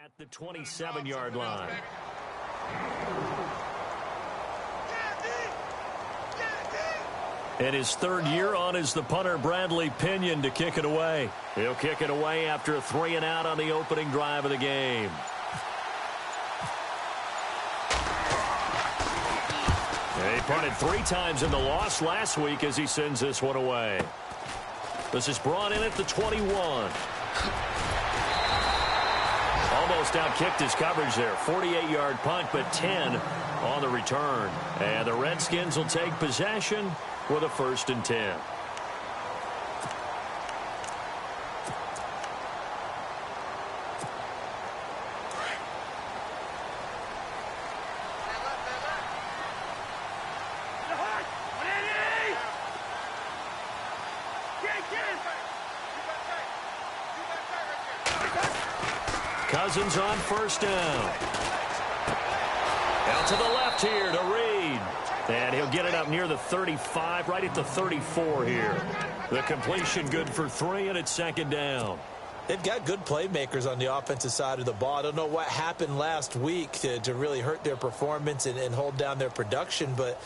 at the 27-yard line. And his third year on is the punter, Bradley Pinion, to kick it away. He'll kick it away after a 3-and-out on the opening drive of the game. He punted 3 times in the loss last week as he sends this one away. This is brought in at the 21. Almost outkicked his coverage there. 48-yard punt, but 10 on the return. And the Redskins will take possession with a 1st and 10. Cousins on 1st down. Out to the left here to Reed. And he'll get it up near the 35, right at the 34 here. The completion good for 3, and it's 2nd down. They've got good playmakers on the offensive side of the ball. I don't know what happened last week to really hurt their performance and hold down their production, but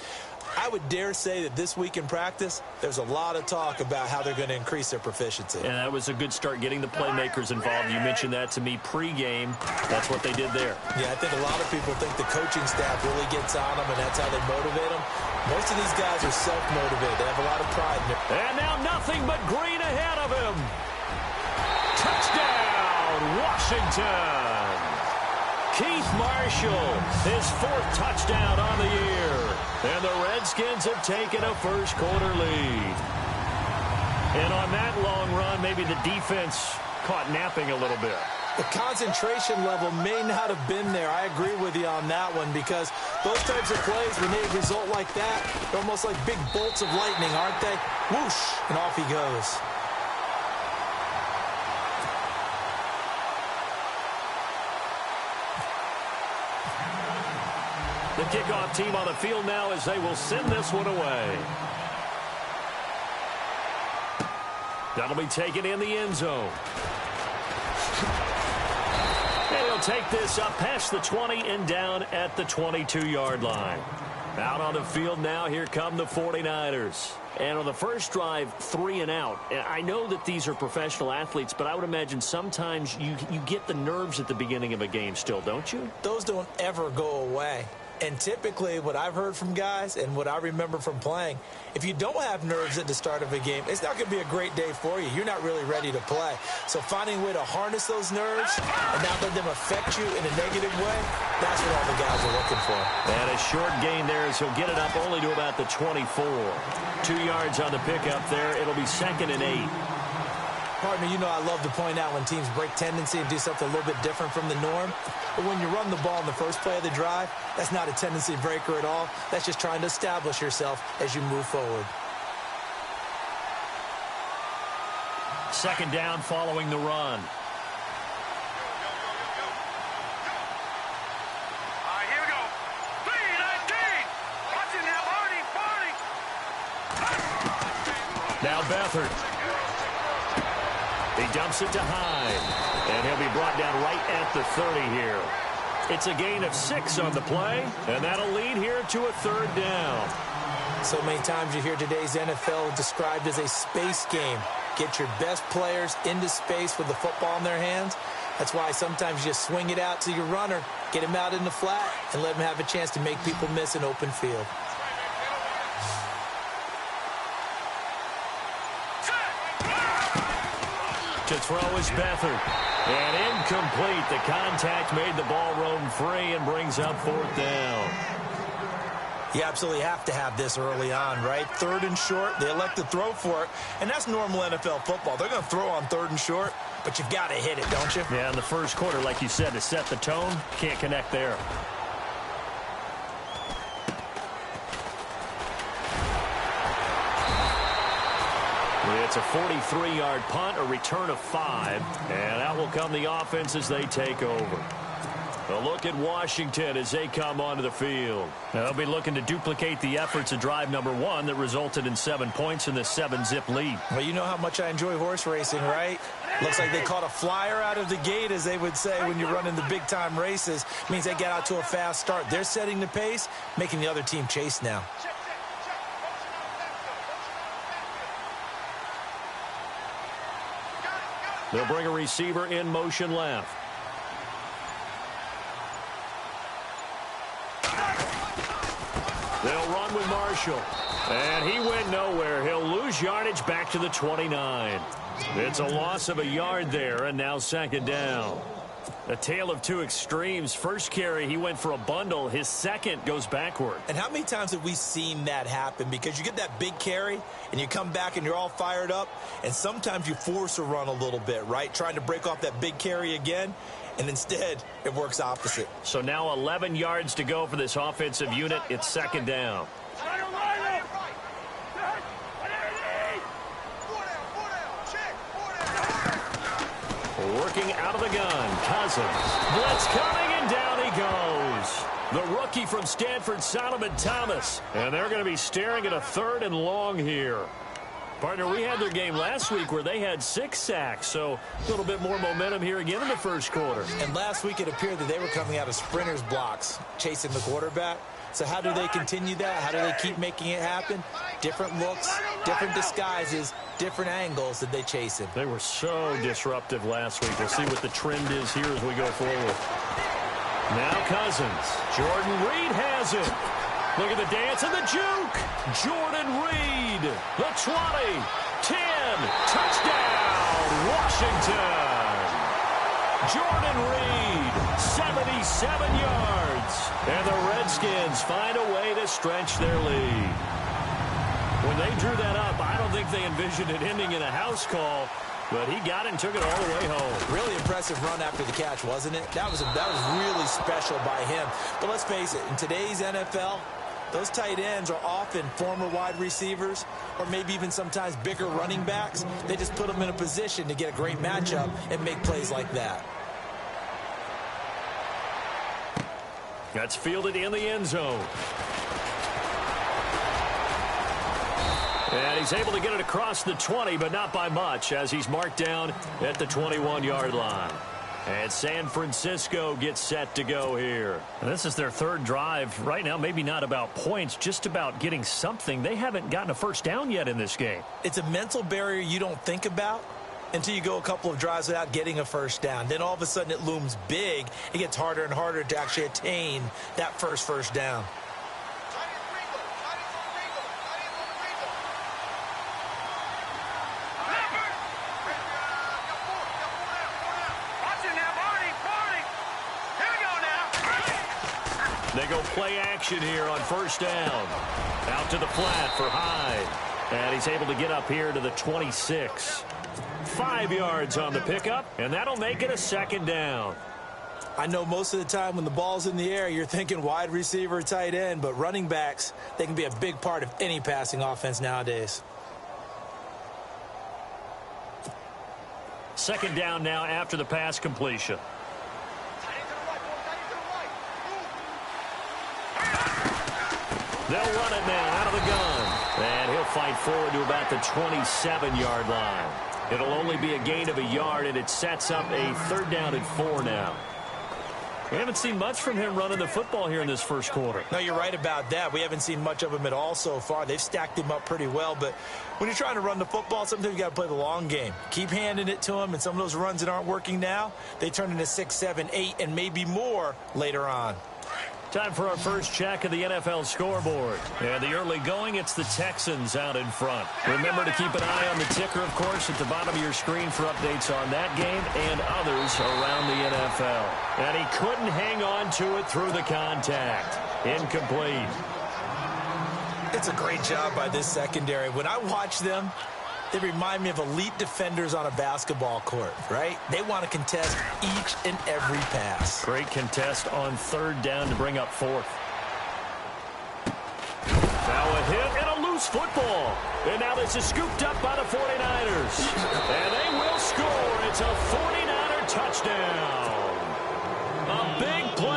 I would dare say that this week in practice, there's a lot of talk about how they're going to increase their proficiency. And that was a good start, getting the playmakers involved. You mentioned that to me pregame. That's what they did there. Yeah, I think a lot of people think the coaching staff really gets on them, and that's how they motivate them. Most of these guys are self-motivated. They have a lot of pride in it. And now nothing but green ahead of him. Touchdown, Washington. Keith Marshall, his 4th touchdown on the year. And the Redskins have taken a first-quarter lead. And on that long run, maybe the defense caught napping a little bit. The concentration level may not have been there. I agree with you on that one, because those types of plays, when they result like that, they're almost like big bolts of lightning, aren't they? Whoosh, and off he goes. The kickoff team on the field now as they will send this one away. That'll be taken in the end zone. And he'll take this up past the 20 and down at the 22-yard line. Out on the field now, here come the 49ers. And on the first drive, 3 and out. I know that these are professional athletes, but I would imagine sometimes you get the nerves at the beginning of a game still, don't you? Those don't ever go away. And typically what I've heard from guys and what I remember from playing, if you don't have nerves at the start of a game, it's not going to be a great day for you. You're not really ready to play. So finding a way to harness those nerves and not let them affect you in a negative way, that's what all the guys are looking for. And a short gain there as he'll get it up only to about the 24. 2 yards on the pickup there. It'll be 2nd and 8. Partner, you know I love to point out when teams break tendency and do something a little bit different from the norm. But when you run the ball in the first play of the drive, that's not a tendency breaker at all. That's just trying to establish yourself as you move forward. 2nd down following the run. Here we go. 3-19. Watching now, Barney. Now Beathard. He dumps it to Hyde. And he'll be brought down right at the 30 here. It's a gain of 6 on the play, and that'll lead here to a 3rd down. So many times you hear today's NFL described as a space game. Get your best players into space with the football in their hands. That's why sometimes you just swing it out to your runner, get him out in the flat, and let him have a chance to make people miss an open field. To throw is Beathard. And incomplete. The contact made the ball roam free and brings up 4th down. You absolutely have to have this early on, right? 3rd and short, they elect to throw for it, and that's normal NFL football. They're going to throw on 3rd and short, but you've got to hit it, don't you? Yeah, in the first quarter, like you said, to set the tone, can't connect there. It's a 43-yard punt, a return of 5, and out will come the offense as they take over. A look at Washington as they come onto the field. They'll be looking to duplicate the efforts of drive number 1 that resulted in 7 points in the 7-zip lead. Well, you know how much I enjoy horse racing, right? Looks like they caught a flyer out of the gate, as they would say when you're running the big-time races. Means they get out to a fast start. They're setting the pace, making the other team chase now. They'll bring a receiver in motion left. They'll run with Marshall. And he went nowhere. He'll lose yardage back to the 29. It's a loss of a yard there, and now second down. A tale of two extremes. First carry, he went for a bundle. His second goes backward. And how many times have we seen that happen? Because you get that big carry, and you come back and you're all fired up, and sometimes you force a run a little bit, right? Trying to break off that big carry again, and instead it works opposite. So now 11 yards to go for this offensive unit. It's second down. Working out of the gun, Cousins. Blitz coming, and down he goes. The rookie from Stanford, Solomon Thomas. And they're going to be staring at a 3rd and long here. Partner, we had their game last week where they had 6 sacks, so a little bit more momentum here again in the first quarter. And last week it appeared that they were coming out of sprinters blocks, chasing the quarterback. So how do they continue that? How do they keep making it happen? Different looks, different disguises, different angles that they chase him. They were so disruptive last week. We'll see what the trend is here as we go forward. Now Cousins. Jordan Reed has it. Look at the dance and the juke. Jordan Reed. The 20. 10. Touchdown, Washington. Jordan Reed. 77 yards. And the Redskins find a way to stretch their lead. When they drew that up, I don't think they envisioned it ending in a house call, but he got it and took it all the way home. Really impressive run after the catch, wasn't it? That was really special by him. But let's face it, in today's NFL, those tight ends are often former wide receivers or maybe even sometimes bigger running backs. They just put them in a position to get a great matchup and make plays like that. That's fielded in the end zone. And he's able to get it across the 20, but not by much, as he's marked down at the 21-yard line. And San Francisco gets set to go here. And this is their 3rd drive. Right now, maybe not about points, just about getting something. They haven't gotten a first down yet in this game. It's a mental barrier you don't think about until you go a couple of drives without getting a first down. Then all of a sudden it looms big. It gets harder and harder to actually attain that first down. They go play action here on first down. Out to the flat for Hyde. And he's able to get up here to the 26. 5 yards on the pickup, and that'll make it a second down. I know most of the time when the ball's in the air, you're thinking wide receiver, tight end, but running backs, they can be a big part of any passing offense nowadays. Second down now after the pass completion. They'll run it now out of the gun. And he'll fight forward to about the 27-yard line. It'll only be a gain of a yard, and it sets up a 3rd down and 4 now. We haven't seen much from him running the football here in this first quarter. No, you're right about that. We haven't seen much of him at all so far. They've stacked him up pretty well, but when you're trying to run the football, sometimes you got to play the long game. Keep handing it to him, and some of those runs that aren't working now, they turn into 6, 7, 8, and maybe more later on. Time for our first check of the NFL scoreboard. And the early going, it's the Texans out in front. Remember to keep an eye on the ticker, of course, at the bottom of your screen for updates on that game and others around the NFL. And he couldn't hang on to it through the contact. Incomplete. It's a great job by this secondary. When I watch them, they remind me of elite defenders on a basketball court, right? They want to contest each and every pass. Great contest on 3rd down to bring up 4th. Now a hit and a loose football. And now this is scooped up by the 49ers. And they will score. It's a 49er touchdown. A big play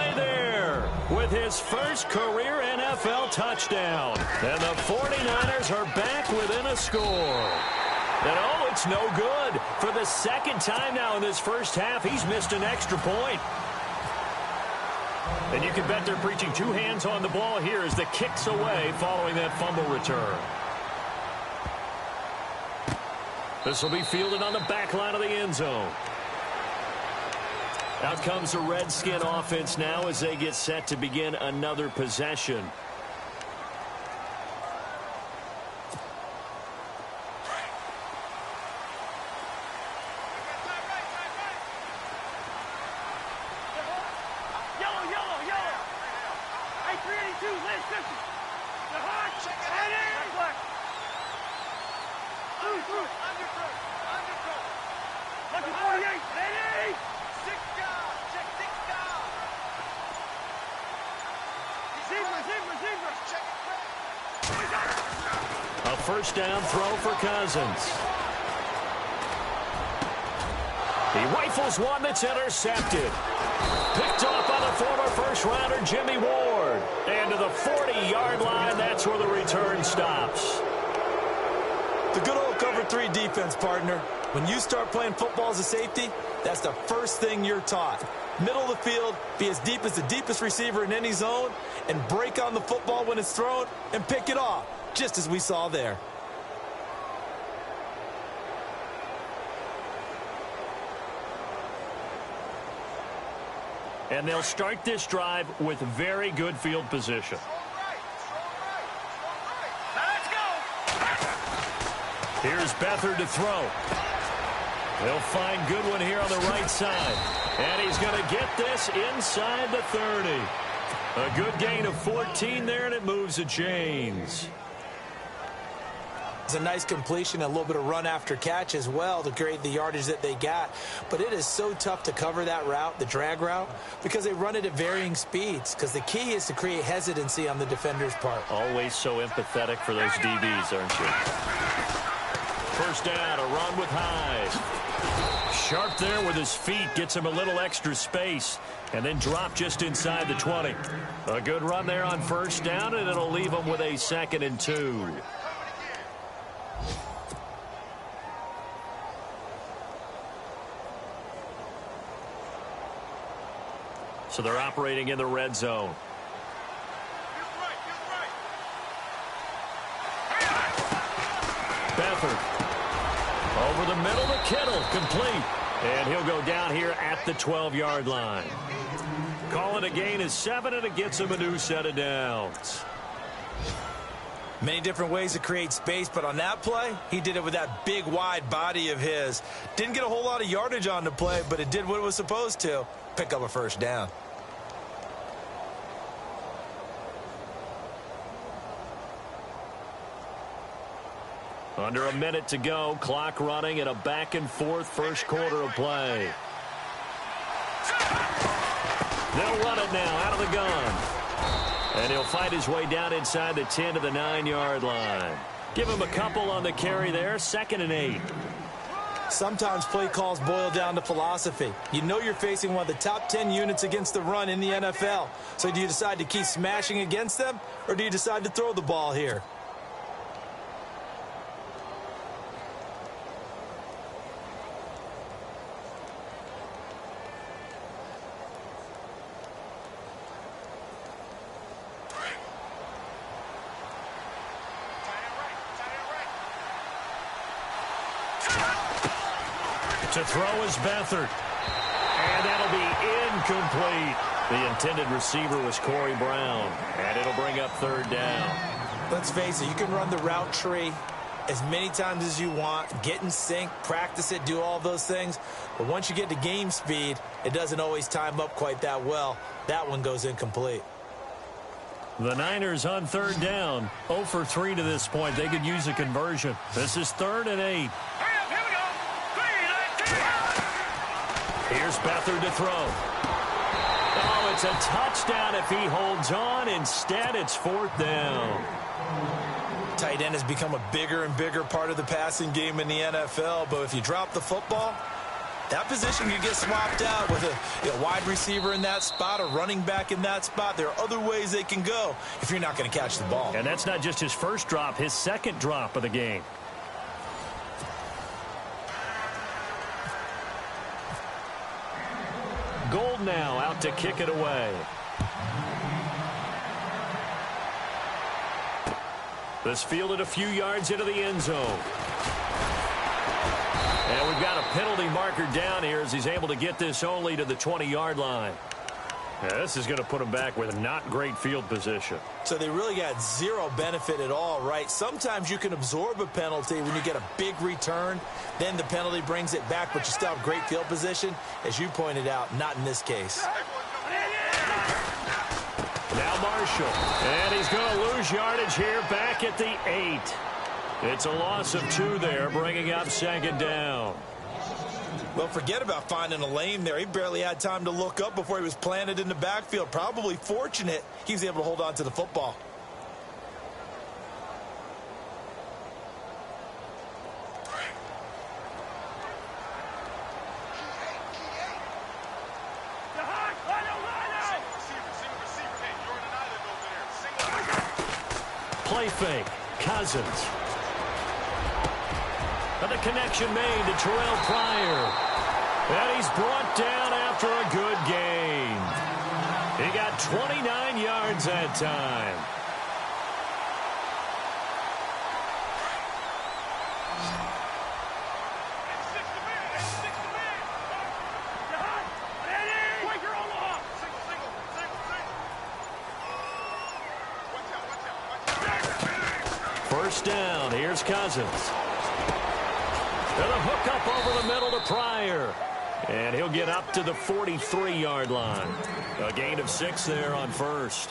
with his first career NFL touchdown. And the 49ers are back within a score. And oh, it's no good. For the second time now in this first half, he's missed an extra point. And you can bet they're preaching two hands on the ball here as the kick's away following that fumble return. This will be fielded on the back line of the end zone. Out comes the Redskin offense now as they get set to begin another possession. A first down throw for Cousins. He rifles one that's intercepted. Picked off by the former first-rounder Jimmy Ward. And to the 40-yard line, that's where the return stops. The good old cover 3 defense, partner. When you start playing football as a safety, that's the first thing you're taught. Middle of the field, be as deep as the deepest receiver in any zone, and break on the football when it's thrown and pick it off, just as we saw there. And they'll start this drive with very good field position. Let's go. Here's Beathard to throw. He'll find Goodwin here on the right side. And he's going to get this inside the 30. A good gain of 14 there, and it moves the chains. It's a nice completion, a little bit of run after catch as well to create the yardage that they got. But it is so tough to cover that route, the drag route, because they run it at varying speeds. Because the key is to create hesitancy on the defender's part. Always so empathetic for those DBs, aren't you? First down, a run with Hyde. Sharp there with his feet, gets him a little extra space, and then drop just inside the 20. A good run there on first down, and it'll leave him with a 2nd and 2. So they're operating in the red zone. Beathard. Over the middle to Kittle, complete. And he'll go down here at the 12-yard line. Call it a gain of 7, and it gets him a new set of downs. Many different ways to create space, but on that play, he did it with that big, wide body of his. Didn't get a whole lot of yardage on the play, but it did what it was supposed to. Pick up a first down. Under a minute to go, clock running in a back-and-forth first quarter of play. They'll run it now out of the gun. And he'll fight his way down inside the 10 to the 9-yard line. Give him a couple on the carry there, 2nd and 8. Sometimes play calls boil down to philosophy. You know you're facing one of the top 10 units against the run in the NFL. So do you decide to keep smashing against them, or do you decide to throw the ball here? To throw is Beathard. And that'll be incomplete. The intended receiver was Corey Brown. And it'll bring up 3rd down. Let's face it, you can run the route tree as many times as you want, get in sync, practice it, do all those things. But once you get to game speed, it doesn't always time up quite that well. That one goes incomplete. The Niners on 3rd down. 0 for 3 to this point. They could use a conversion. This is 3rd and 8. Here's Beathard to throw. Oh, it's a touchdown if he holds on. Instead, it's 4th down. Tight end has become a bigger and bigger part of the passing game in the NFL, but if you drop the football, That position can get swapped out with a wide receiver in that spot, a running back in that spot. There are other ways they can go if you're not going to catch the ball. And that's not just his first drop, his second drop of the game. Gold now out to kick it away. This fielded a few yards into the end zone. And we've got a penalty marker down here as he's able to get this only to the 20-yard line. Now, this is going to put him back with not great field position. So they really got zero benefit at all, right? Sometimes you can absorb a penalty when you get a big return. Then the penalty brings it back, but you still have great field position. As you pointed out, not in this case. Now Marshall. And he's going to lose yardage here back at the 8. It's a loss of 2 there, bringing up second down. Well, forget about finding a lane there. He barely had time to look up before he was planted in the backfield. Probably fortunate he was able to hold on to the football. Play fake. Cousins. And the connection made to Terrell Pryor. And he's brought down after a good gain. He got 29 yards that time. First down. Here's Cousins. And a hook up over the middle to Pryor. And he'll get up to the 43-yard line. A gain of 6 there on first.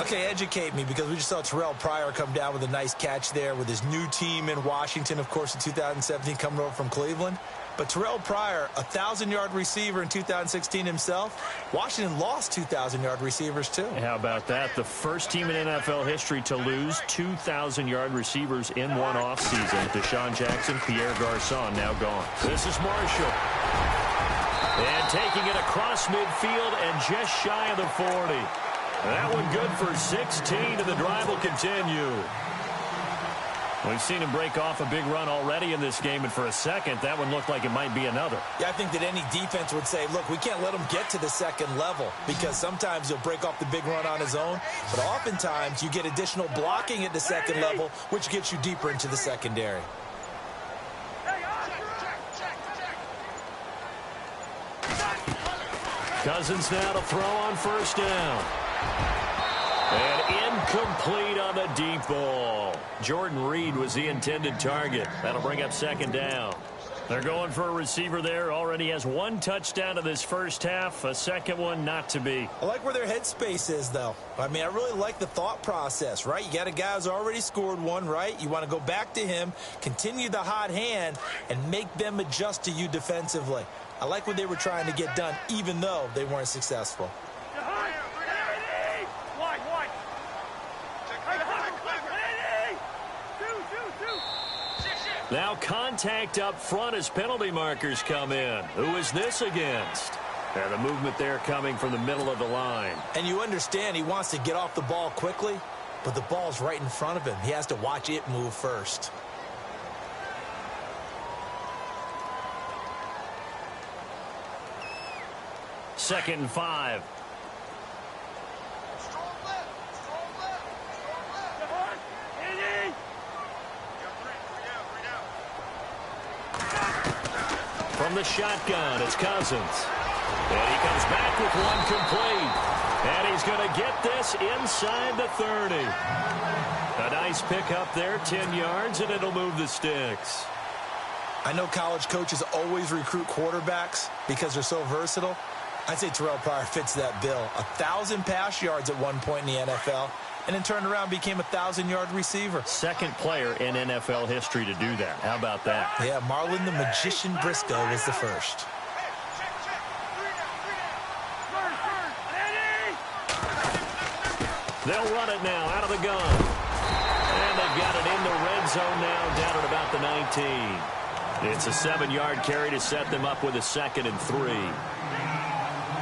Okay, educate me, because we just saw Terrell Pryor come down with a nice catch there with his new team in Washington, of course, in 2017, coming over from Cleveland. But Terrell Pryor, a 1,000-yard receiver in 2016 himself. Washington lost 2,000-yard receivers, too. How about that? The first team in NFL history to lose 2,000-yard receivers in one offseason. Deshaun Jackson, Pierre Garçon now gone. This is Marshall. And taking it across midfield and just shy of the 40. That one good for 16, and the drive will continue. We've seen him break off a big run already in this game, and for a second, that one looked like it might be another. Yeah, I think that any defense would say, look, we can't let him get to the second level, because sometimes he'll break off the big run on his own, but oftentimes you get additional blocking at the second level, which gets you deeper into the secondary. Cousins now to throw on first down. And incomplete on the deep ball. Jordan Reed was the intended target. That'll bring up second down. They're going for a receiver there. Already has 1 touchdown in this first half. A second one not to be. I like where their headspace is, though. I mean, I really like the thought process, right? You got a guy who's already scored one, right? You want to go back to him, continue the hot hand, and make them adjust to you defensively. I like what they were trying to get done, even though they weren't successful. Now contact up front as penalty markers come in. Who is this against? And the movement there coming from the middle of the line. And you understand he wants to get off the ball quickly, but the ball's right in front of him. He has to watch it move first. Second and 5. From the shotgun, it's Cousins. And he comes back with one complete. And he's going to get this inside the 30. A nice pickup there, 10 yards, and it'll move the sticks. I know college coaches always recruit quarterbacks because they're so versatile. I'd say Terrell Pryor fits that bill. 1,000 pass yards at one point in the NFL, and then turned around became a 1,000-yard receiver. Second player in NFL history to do that. How about that? Yeah, Marlon the Magician Briscoe was the first. They'll run it now out of the gun. And they've got it in the red zone now, down at about the 19. It's a 7-yard carry to set them up with a 2nd and 3.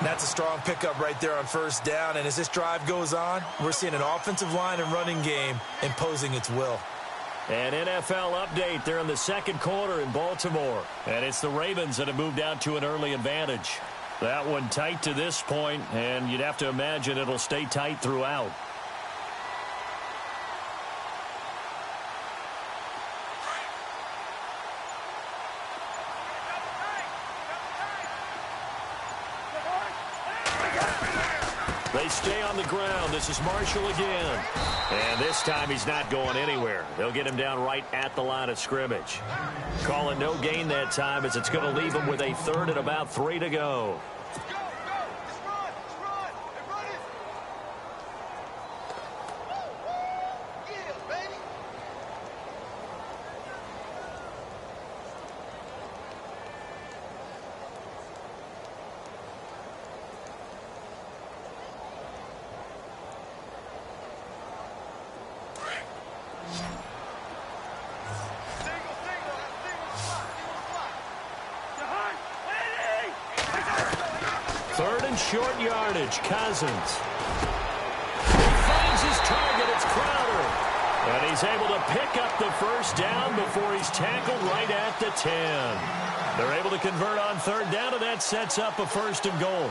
That's a strong pickup right there on first down. And as this drive goes on, we're seeing an offensive line and running game imposing its will. An NFL update. They're in the 2nd quarter in Baltimore. And it's the Ravens that have moved out to an early advantage. That one tight to this point, and you'd have to imagine it'll stay tight throughout. They stay on the ground. This is Marshall again. And this time he's not going anywhere. They'll get him down right at the line of scrimmage. Calling no gain that time as it's going to leave him with a 3rd and about 3 to go. Short yardage, Cousins. He finds his target, it's Crowder. And he's able to pick up the first down before he's tackled right at the 10. They're able to convert on 3rd down, and that sets up a 1st and goal.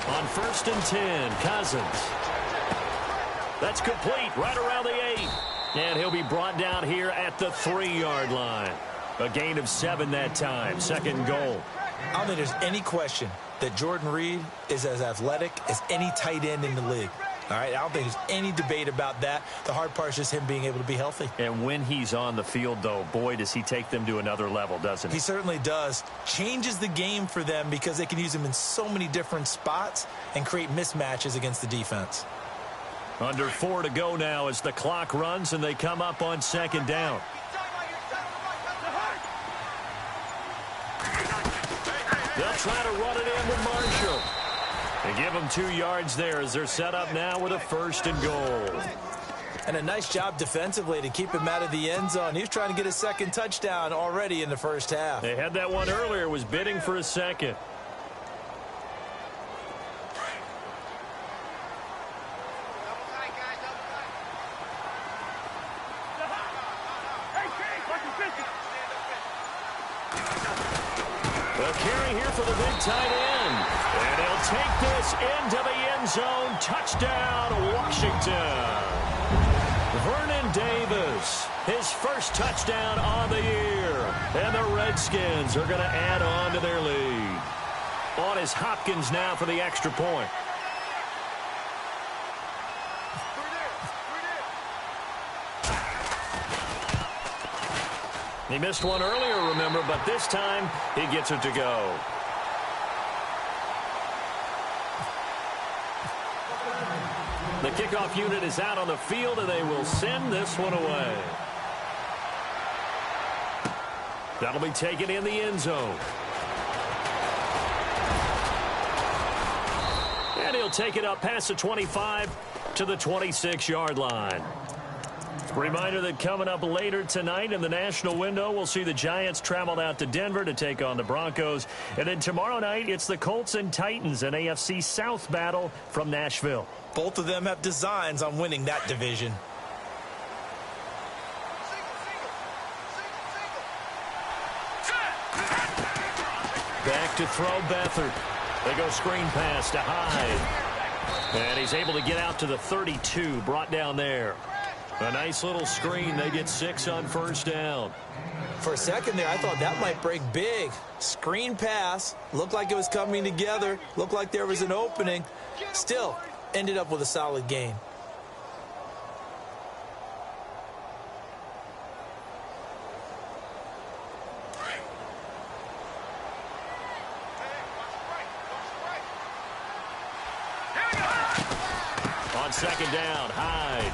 On 1st and 10, Cousins. That's complete right around the 8. And he'll be brought down here at the 3-yard line. A gain of 7 that time. 2nd goal. I don't think there's any question that Jordan Reed is as athletic as any tight end in the league. All right, I don't think there's any debate about that. The hard part is just him being able to be healthy. And when he's on the field, though, boy, does he take them to another level, doesn't he? He certainly does. Changes the game for them because they can use him in so many different spots and create mismatches against the defense. Under 4 to go now as the clock runs and they come up on 2nd down. They'll try to run it in with Marshall. They give him 2 yards there as they're set up now with a 1st and goal. And a nice job defensively to keep him out of the end zone. He was trying to get his 2nd touchdown already in the first half. They had that one earlier, was bidding for a 2nd. The carry here for the big tight end. And he'll take this into the end zone. Touchdown, Washington. Vernon Davis, his first touchdown on the year. And the Redskins are going to add on to their lead. On is Hopkins now for the extra point. He missed one earlier, remember, but this time he gets it to go. The kickoff unit is out on the field, and they will send this one away. That'll be taken in the end zone. And he'll take it up past the 25 to the 26-yard line. Reminder that coming up later tonight in the national window, we'll see the Giants travel out to Denver to take on the Broncos. And then tomorrow night, it's the Colts and Titans, an AFC South battle from Nashville. Both of them have designs on winning that division. Back to throw Beathard. They go screen pass to Hyde. And he's able to get out to the 32, brought down there. A nice little screen. They get 6 on first down. For a second there, I thought that might break big. Screen pass. Looked like it was coming together. Looked like there was an opening. Still, ended up with a solid gain. On second down, Hyde.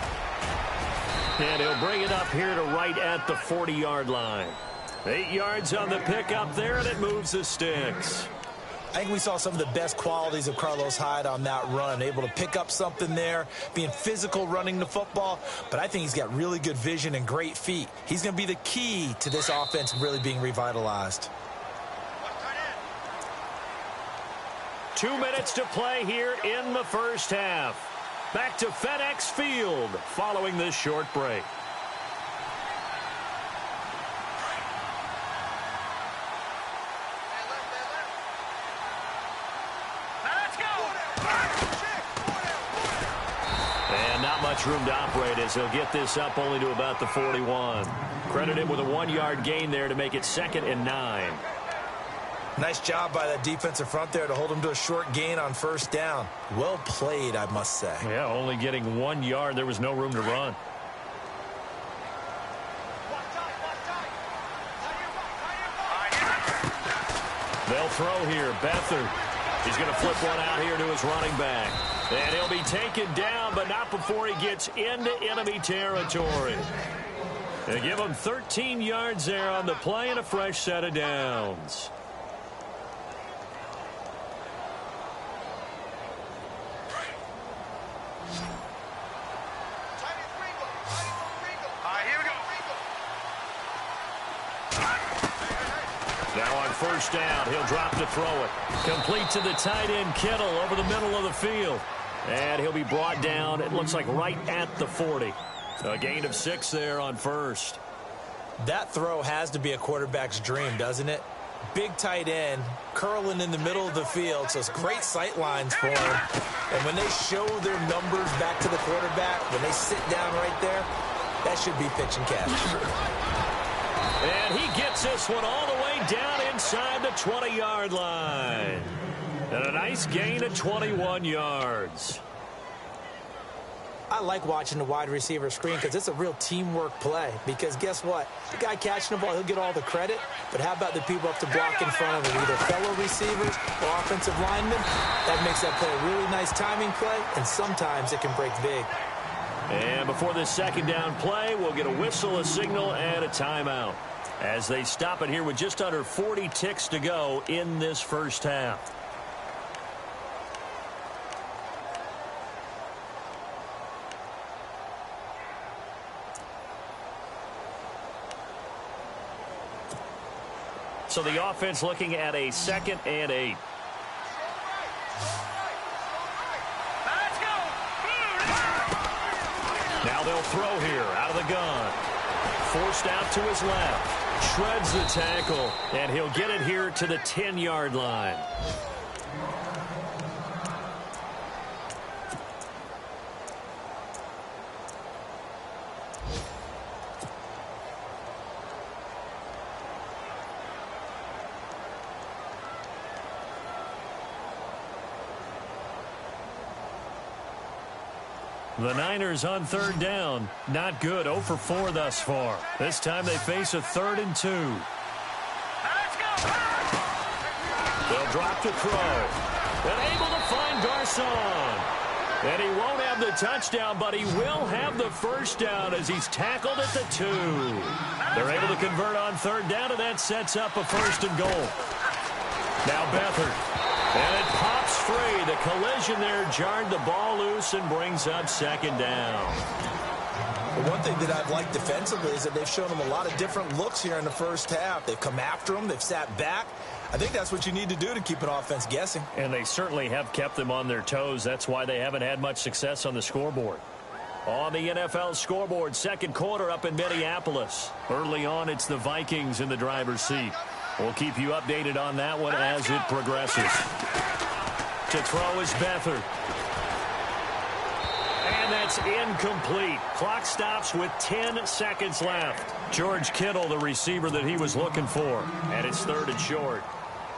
And he'll bring it up here to right at the 40-yard line. 8 yards on the pickup there, and it moves the sticks. I think we saw some of the best qualities of Carlos Hyde on that run. Able to pick up something there, being physical running the football. But I think he's got really good vision and great feet. He's going to be the key to this offense really being revitalized. 2 minutes to play here in the first half. Back to FedEx Field following this short break. And not much room to operate as he'll get this up only to about the 41. Credited with a 1-yard gain there to make it 2nd and 9. Nice job by that defensive front there to hold him to a short gain on first down. Well played, I must say. Yeah, only getting 1 yard. There was no room to run. They'll throw here. Beathard. He's going to flip one out here to his running back. And he'll be taken down, but not before he gets into enemy territory. They give him 13 yards there on the play and a fresh set of downs. Now on first down, he'll drop to throw it. Complete to the tight end, Kittle, over the middle of the field. And he'll be brought down, it looks like right at the 40. A gain of 6 there on first. That throw has to be a quarterback's dream, doesn't it? Big tight end, curling in the middle of the field, so it's great sight lines for him. And when they show their numbers back to the quarterback, when they sit down right there, that should be pitch and catch. And he gets this one all the way down inside the 20-yard line. And a nice gain of 21 yards. I like watching the wide receiver screen because it's a real teamwork play. Because guess what? The guy catching the ball, he'll get all the credit. But how about the people up to block in front of him, either fellow receivers or offensive linemen? That makes that play a really nice timing play, and sometimes it can break big. And before this second down play, we'll get a whistle, a signal, and a timeout as they stop it here with just under 40 ticks to go in this first half. So the offense looking at a 2nd and 8. Now they'll throw here out of the gun. Forced out to his left. Shreds the tackle, and he'll get it here to the 10-yard line. The Niners on third down. Not good. 0 for 4 thus far. This time they face a 3rd and 2. They'll drop to throw. And able to find Garcon. And he won't have the touchdown, but he will have the first down as he's tackled at the 2. They're able to convert on third down, and that sets up a 1st and goal. Now Beathard. And it pops free. The collision there jarred the ball loose and brings up 2nd down. Well, one thing that I've liked defensively is that they've shown them a lot of different looks here in the first half. They've come after them. They've sat back. I think that's what you need to do to keep an offense guessing. And they certainly have kept them on their toes. That's why they haven't had much success on the scoreboard. On the NFL scoreboard, second quarter up in Minneapolis. Early on, it's the Vikings in the driver's seat. We'll keep you updated on that one as it progresses. To throw is Beathard. And that's incomplete. Clock stops with 10 seconds left. George Kittle, the receiver that he was looking for. And it's 3rd and short.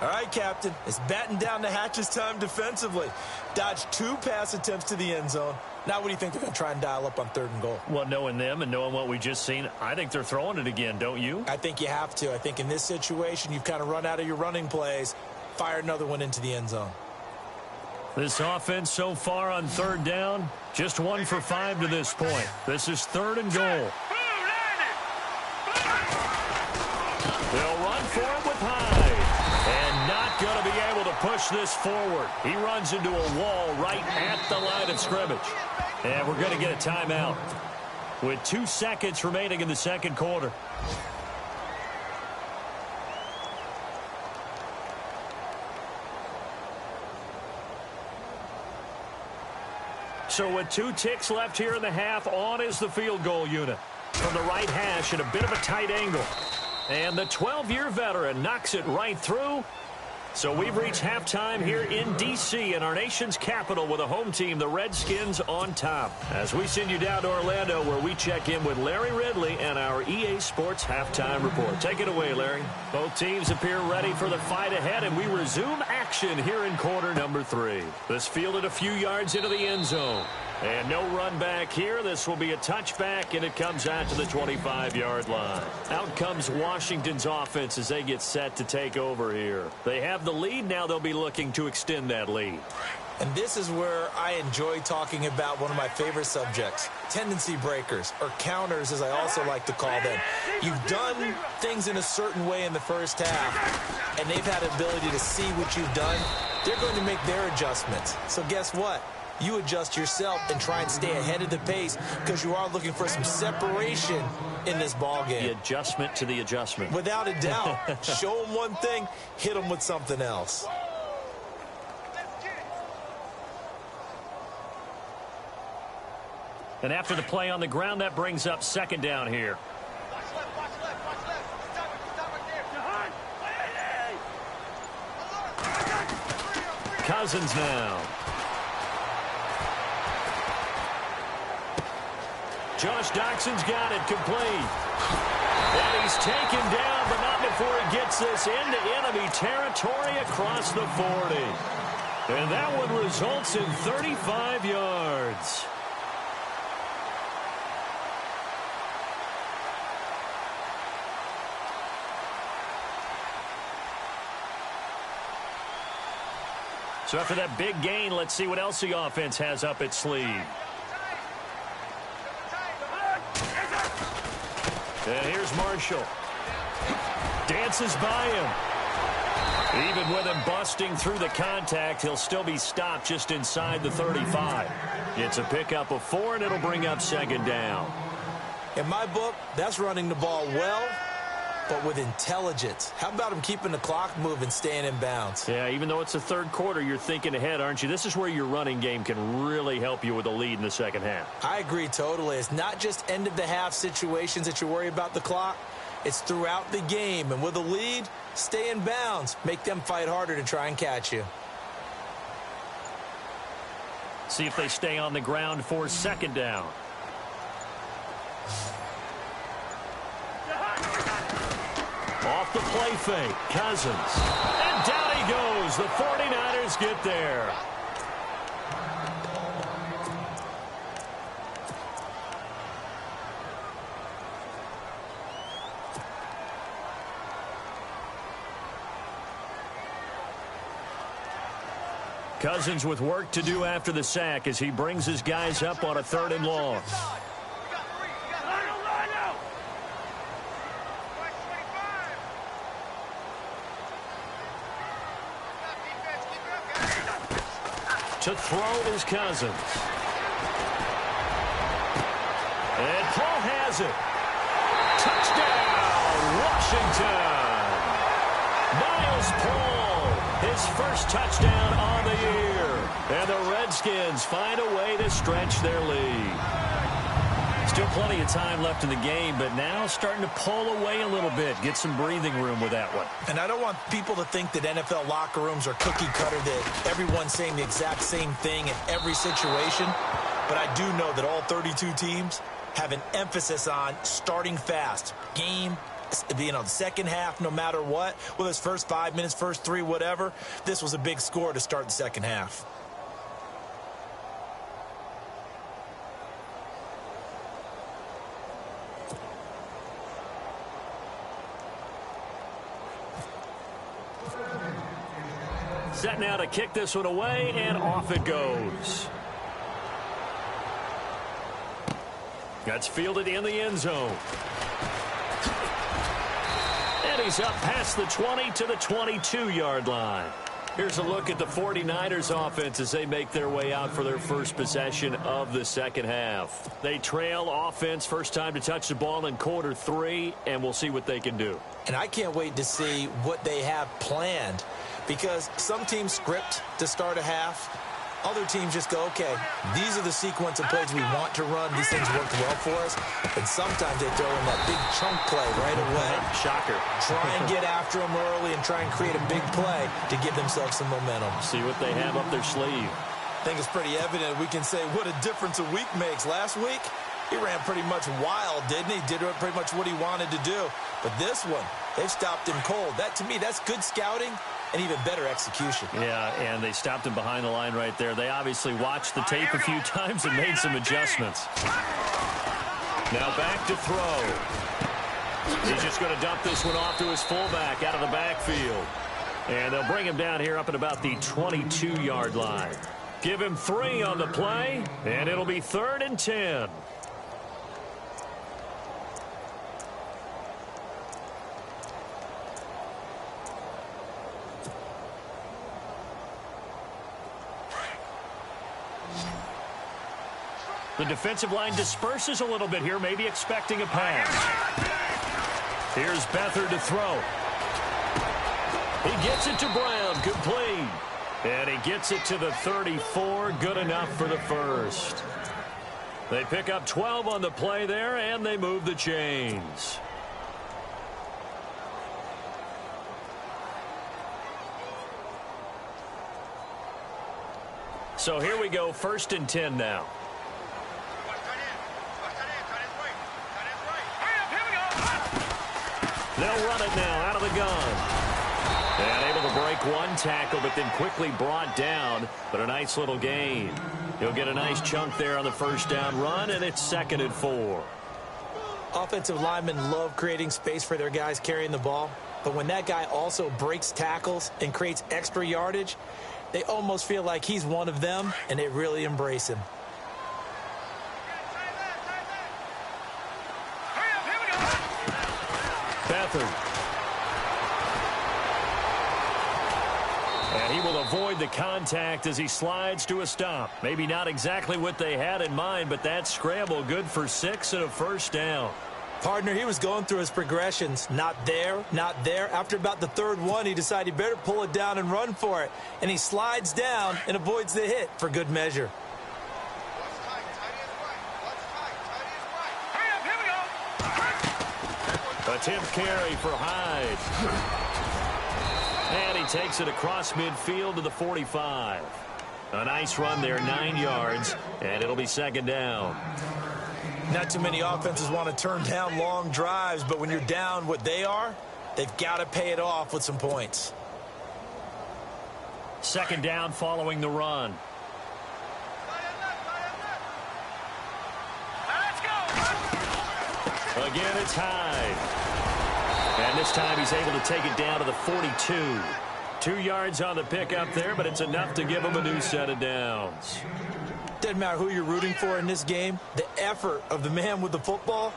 All right, Captain. It's batten down the hatches time defensively. Dodged 2 pass attempts to the end zone. Now what do you think they're going to try and dial up on 3rd and goal? Well, knowing them and knowing what we just seen, I think they're throwing it again, don't you? I think you have to. I think in this situation, you've kind of run out of your running plays. Fire another one into the end zone. This offense so far on 3rd down, just 1 for 5 to this point. This is 3rd and goal. push this forward. He runs into a wall right at the line of scrimmage. And we're going to get a timeout with 2 seconds remaining in the second quarter. So with 2 ticks left here in the half, on is the field goal unit. From the right hash at a bit of a tight angle. And the 12-year veteran knocks it right through. So we've reached halftime here in D.C. in our nation's capital with a home team, the Redskins, on top. As we send you down to Orlando where we check in with Larry Ridley and our EA Sports halftime report. Take it away, Larry. Both teams appear ready for the fight ahead, and we resume action here in quarter number 3. This fielded a few yards into the end zone. And no run back here. This will be a touchback, and it comes out to the 25-yard line. Out comes Washington's offense as they get set to take over here. They have the lead. Now they'll be looking to extend that lead. And this is where I enjoy talking about one of my favorite subjects, tendency breakers, or counters as I also like to call them. You've done things in a certain way in the first half, and they've had the ability to see what you've done. They're going to make their adjustments. So guess what? You adjust yourself and try and stay ahead of the pace because you are looking for some separation in this ball game. The adjustment to the adjustment. Without a doubt. Show them one thing, hit them with something else. And after the play on the ground, that brings up second down here. Cousins now. Josh Doxson's got it complete. And he's taken down, but not before he gets this into enemy territory across the 40. And that one results in 35 yards. So after that big gain, let's see what else the offense has up its sleeve. And here's Marshall. Dances by him. Even with him busting through the contact, he'll still be stopped just inside the 35. It's a pickup of 4, and it'll bring up second down. In my book, that's running the ball well, but with intelligence. How about him keeping the clock moving, staying in bounds? Yeah, even though it's the third quarter, you're thinking ahead, aren't you? This is where your running game can really help you with a lead in the second half. I agree totally. It's not just end-of-the-half situations that you worry about the clock. It's throughout the game. And with a lead, stay in bounds. Make them fight harder to try and catch you. See if they stay on the ground for second down. Off the play fake, Cousins. And down he goes. The 49ers get there. Cousins with work to do after the sack as he brings his guys up on a 3rd and long. To throw is Cousins. And Paul has it. Touchdown, Washington. Miles Paul, his first touchdown on the year. And the Redskins find a way to stretch their lead. Still plenty of time left in the game, but now starting to pull away a little bit. Get some breathing room with that one. And I don't want people to think that NFL locker rooms are cookie cutter, that everyone's saying the exact same thing in every situation. But I do know that all 32 teams have an emphasis on starting fast. Game, the second half, no matter what. Whether it's first 5 minutes, first 3, whatever. This was a big score to start the second half. Set now to kick this one away, and off it goes. That's fielded in the end zone. And he's up past the 20 to the 22-yard line. Here's a look at the 49ers offense as they make their way out for their first possession of the second half. They trail offense first time to touch the ball in quarter 3, and we'll see what they can do. And I can't wait to see what they have planned, because some teams script to start a half. Other teams just go, okay, these are the sequence of plays we want to run. These things worked well for us. And sometimes they throw in that big chunk play right away. Shocker. Try and get after them early and try and create a big play to give themselves some momentum. See what they have up their sleeve. I think it's pretty evident we can say what a difference a week makes. Last week, he ran pretty much wild, didn't he? Did pretty much what he wanted to do. But this one, they've stopped him cold. That, to me, that's good scouting and even better execution. Yeah, and they stopped him behind the line right there. They obviously watched the tape a few times and made some adjustments. Now back to throw. He's just going to dump this one off to his fullback out of the backfield. And they'll bring him down here up at about the 22-yard line. Give him 3 on the play, and it'll be 3rd and 10. The defensive line disperses a little bit here, maybe expecting a pass. Here's Beathard to throw. He gets it to Brown, complete. And he gets it to the 34, good enough for the first. They pick up 12 on the play there, and they move the chains. So here we go, 1st and 10 now. They'll run it now out of the gun. And able to break one tackle, but then quickly brought down. But a nice little gain. He'll get a nice chunk there on the first down run, and it's 2nd and 4. Offensive linemen love creating space for their guys carrying the ball. But when that guy also breaks tackles and creates extra yardage, they almost feel like he's one of them, and they really embrace him. Beathard. And he will avoid the contact as he slides to a stop. Maybe not exactly what they had in mind, but that scramble good for 6 and a first down. Partner, he was going through his progressions. Not there, not there. After about the 3rd one, he decided he better pull it down and run for it. And he slides down and avoids the hit for good measure. Attempt carry for Hyde. And he takes it across midfield to the 45. A nice run there, 9 yards, and it'll be 2nd down. Not too many offenses want to turn down long drives, but when you're down what they are, they've got to pay it off with some points. 2nd down following the run. Again, it's Hyde. And this time he's able to take it down to the 42. 2 yards on the pickup there, but it's enough to give him a new set of downs. Doesn't matter who you're rooting for in this game. The effort of the man with the football,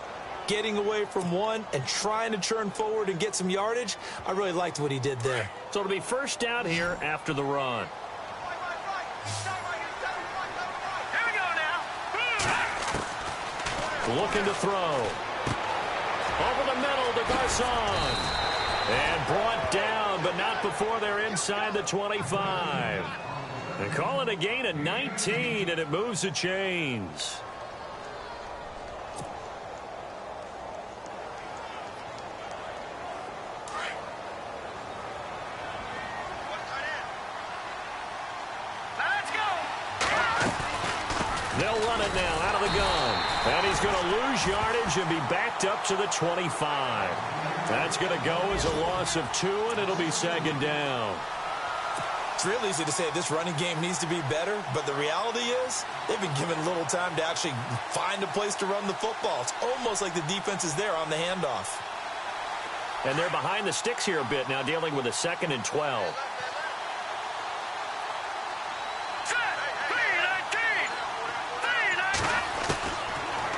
getting away from one and trying to turn forward and get some yardage, I really liked what he did there. So it'll be first down here after the run. Here we go now. Looking to throw. Over the middle to Garcon. And brought down, but not before they're inside the 25. They call it a gain of 19, and it moves the chains. Let's go. They'll run it now out of the gun. And he's going to lose yardage and be backed up to the 25. That's going to go as a loss of 2, and it'll be 2nd down. It's real easy to say this running game needs to be better, but the reality is they've been given little time to actually find a place to run the football. It's almost like the defense is there on the handoff. And they're behind the sticks here a bit now, dealing with a 2nd and 12.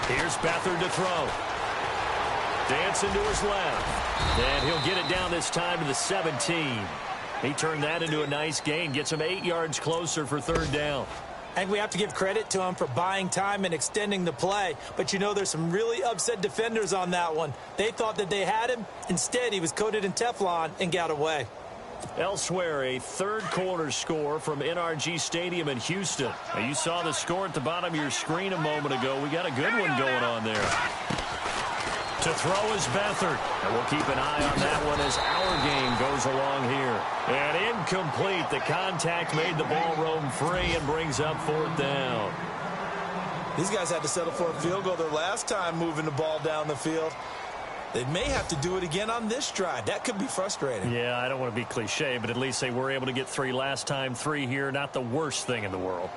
Here's Beathard to throw. Dancing to his left. And he'll get it down this time to the 17. He turned that into a nice gain, gets him 8 yards closer for third down. I think we have to give credit to him for buying time and extending the play. But, you know, there's some really upset defenders on that one. They thought that they had him. Instead, he was coated in Teflon and got away. Elsewhere, a third-quarter score from NRG Stadium in Houston. Now, you saw the score at the bottom of your screen a moment ago. We got a good one going on there. To throw is Beathard. And we'll keep an eye on that one as our game goes along here. And incomplete. The contact made the ball roam free and brings up fourth down. These guys had to settle for a field goal their last time moving the ball down the field. They may have to do it again on this drive. That could be frustrating. Yeah, I don't want to be cliche, but at least they were able to get 3 last time. 3 here, not the worst thing in the world.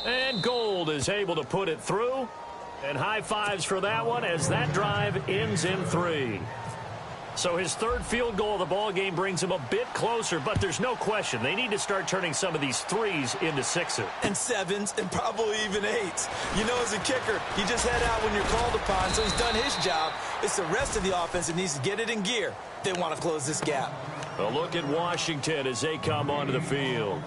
And Gold is able to put it through. And high fives for that one as that drive ends in 3. So his third field goal of the ball game brings him a bit closer, but there's no question they need to start turning some of these 3s into 6s. And 7s and probably even 8s. You know, as a kicker, you just head out when you're called upon, so he's done his job. It's the rest of the offense that needs to get it in gear. They want to close this gap. A look at Washington as they come onto the field.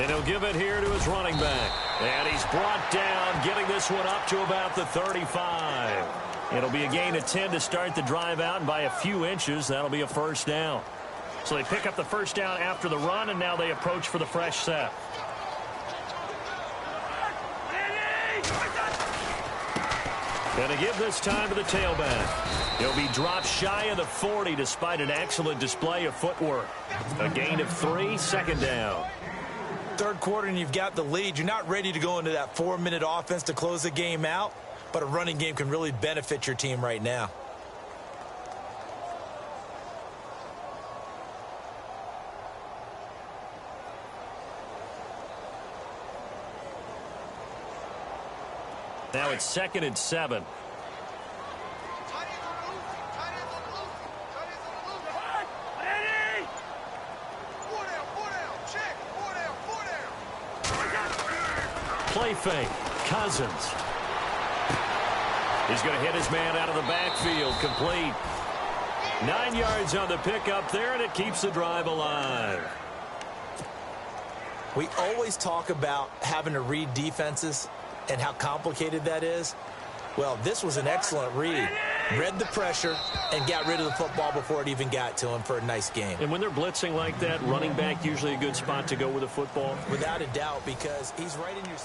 And he'll give it here to his running back. And he's brought down, getting this one up to about the 35. It'll be a gain of 10 to start the drive out, and by a few inches, that'll be a first down. So they pick up the first down after the run, and now they approach for the fresh set. Going to give this time to the tailback. He'll be dropped shy of the 40 despite an excellent display of footwork. A gain of 3, second down. Third quarter and you've got the lead. You're not ready to go into that 4-minute offense to close the game out, but a running game can really benefit your team right now. Now it's 2nd and 7. Play fake. Cousins. He's going to hit his man out of the backfield. Complete. 9 yards on the pickup there, and it keeps the drive alive. We always talk about having to read defenses and how complicated that is. Well, this was an excellent read. Read the pressure and got rid of the football before it even got to him for a nice game. And when they're blitzing like that, running back usually a good spot to go with the football? Without a doubt, because he's right in your...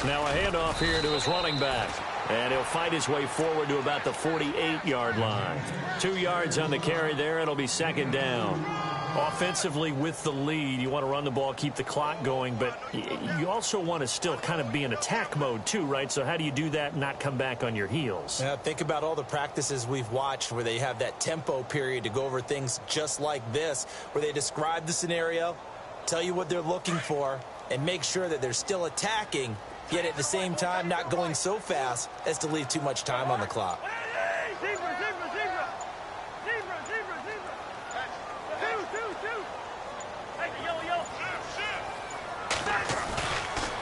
Now a handoff here to his running back. And he'll fight his way forward to about the 48-yard line. 2 yards on the carry there. It'll be second down. Offensively with the lead, you want to run the ball, keep the clock going, but you also want to still kind of be in attack mode too, right? So how do you do that and not come back on your heels? Yeah, think about all the practices we've watched where they have that tempo period to go over things just like this, where they describe the scenario, tell you what they're looking for, and make sure that they're still attacking, yet at the same time not going so fast as to leave too much time on the clock.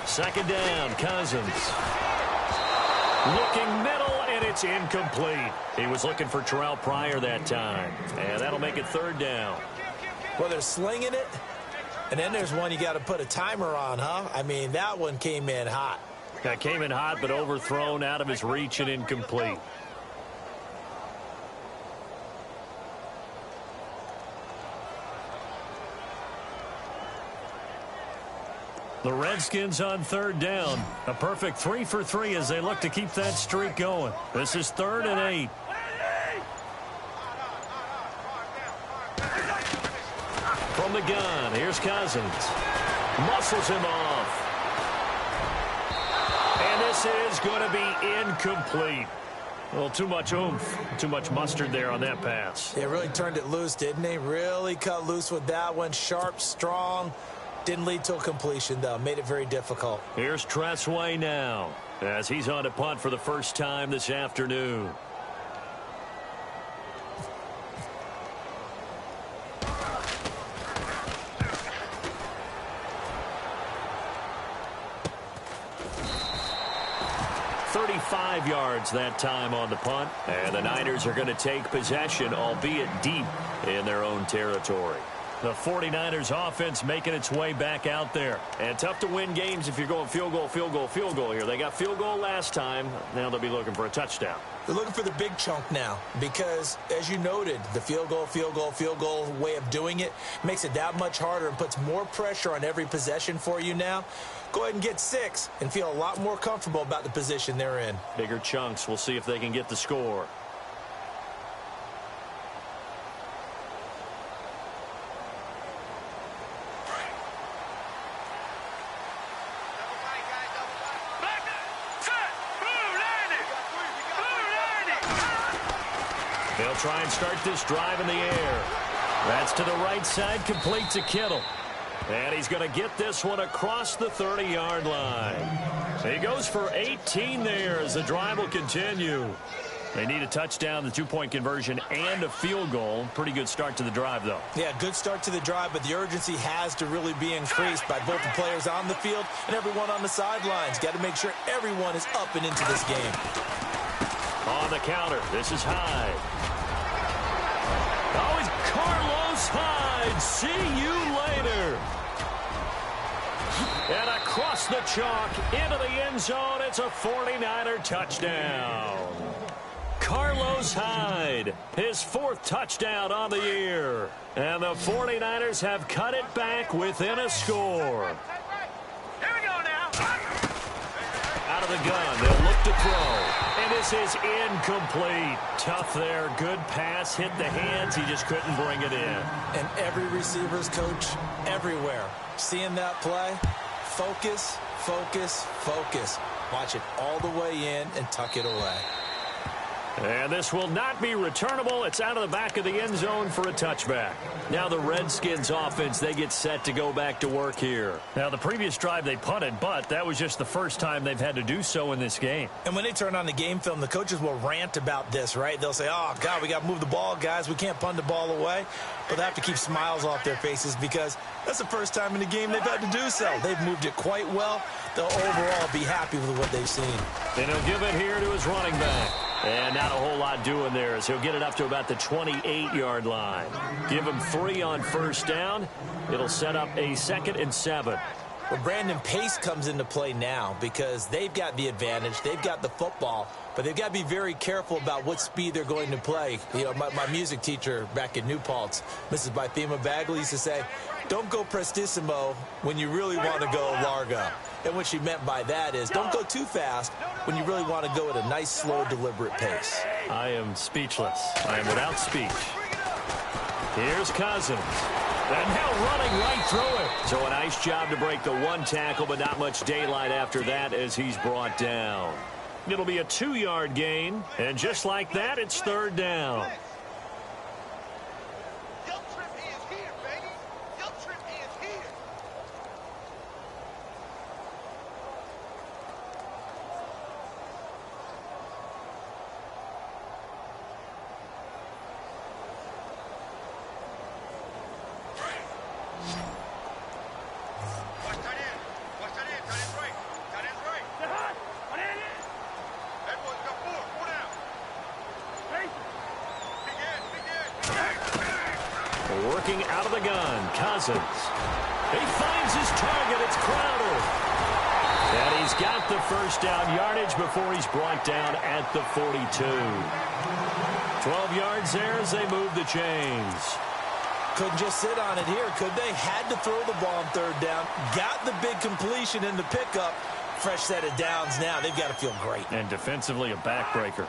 Second down, Cousins. Looking middle, and it's incomplete. He was looking for Terrell Pryor that time. And that'll make it third down. Well, they're slinging it. And then there's one you got to put a timer on, huh? I mean, that one came in hot. That came in hot, but overthrown out of his reach and incomplete. The Redskins on third down. A perfect 3 for 3 as they look to keep that streak going. This is 3rd and 8. From the gun, here's Cousins. Muscles him off. And this is going to be incomplete. Well, too much oomph, too much mustard there on that pass. They really turned it loose, didn't they? Really cut loose with that one. Sharp, strong. Didn't lead to a completion, though. Made it very difficult. Here's Tressway now as he's on to punt for the first time this afternoon. Yards that time on the punt, and the Niners are going to take possession, albeit deep in their own territory. The 49ers offense making its way back out there. And tough to win games if you're going field goal, field goal, field goal here. They got field goal last time. Now they'll be looking for a touchdown. They're looking for the big chunk now because, as you noted, the field goal way of doing it makes it that much harder and puts more pressure on every possession for you now. Go ahead and get 6 and feel a lot more comfortable about the position they're in. Bigger chunks. We'll see if they can get the score. They'll try and start this drive in the air. That's to the right side, complete to Kittle. And he's going to get this one across the 30-yard line. He goes for 18 there as the drive will continue. They need a touchdown, the 2-point conversion, and a field goal. Pretty good start to the drive, though. Yeah, good start to the drive, but the urgency has to really be increased by both the players on the field and everyone on the sidelines. Got to make sure everyone is up and into this game. On the counter, this is Hyde. Oh, it's Carlos Hyde. See you later. And across the chalk into the end zone, it's a 49er touchdown. Carlos Hyde, his 4th touchdown on the year. And the 49ers have cut it back within a score. Here we go now. Out of the gun, they'll look to throw. And this is incomplete. Tough there. Good pass. Hit the hands. He just couldn't bring it in. And every receiver's coach everywhere. Seeing that play, focus, focus, focus. Watch it all the way in and tuck it away. And this will not be returnable. It's out of the back of the end zone for a touchback. Now the Redskins offense, they get set to go back to work here. Now the previous drive they punted, but that was just the first time they've had to do so in this game. And when they turn on the game film, the coaches will rant about this, right? They'll say, oh, God, we got to move the ball, guys. We can't punt the ball away. But they have to keep smiles off their faces because that's the first time in the game they've had to do so. They've moved it quite well. They'll overall be happy with what they've seen. And he'll give it here to his running back. And not a whole lot doing there as he'll get it up to about the 28-yard line. Give him 3 on first down. It'll set up a 2nd and 7. Well, Brandon, pace comes into play now because they've got the advantage. They've got the football, but they've got to be very careful about what speed they're going to play. You know, my music teacher back in New Paltz, Mrs. Bythema Bagley, used to say, don't go prestissimo when you really want to go largo. And what she meant by that is don't go too fast when you really want to go at a nice, slow, deliberate pace. I am speechless. I am without speech. Here's Cousins. And now running right through it. So a nice job to break the 1 tackle, but not much daylight after that as he's brought down. It'll be a 2-yard gain, and just like that, it's 3rd down. Working out of the gun, Cousins. He finds his target. It's Crowder. And he's got the first down yardage before he's brought down at the 42. 12 yards there as they move the chains. couldn't just sit on it here, could they? Had to throw the ball on third down. Got the big completion in the pickup. Fresh set of downs now. They've got to feel great. And defensively, a backbreaker.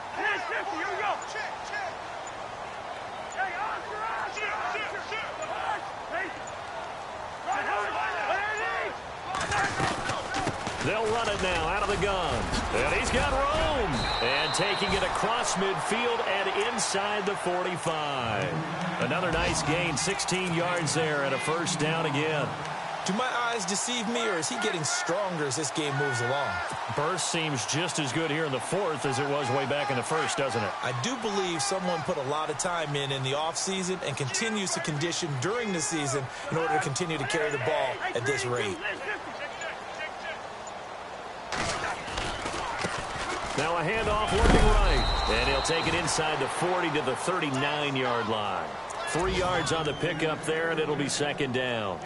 They'll run it now out of the gun. And he's got room. And taking it across midfield and inside the 45. Another nice gain, 16 yards there and a first down again. Do my eyes deceive me, or is he getting stronger as this game moves along? Burst seems just as good here in the fourth as it was way back in the first, doesn't it? I do believe someone put a lot of time in the offseason and continues to condition during the season in order to continue to carry the ball at this rate. Now a handoff working right. And he'll take it inside the 40 to the 39-yard line. 3 yards on the pickup there, and it'll be second down.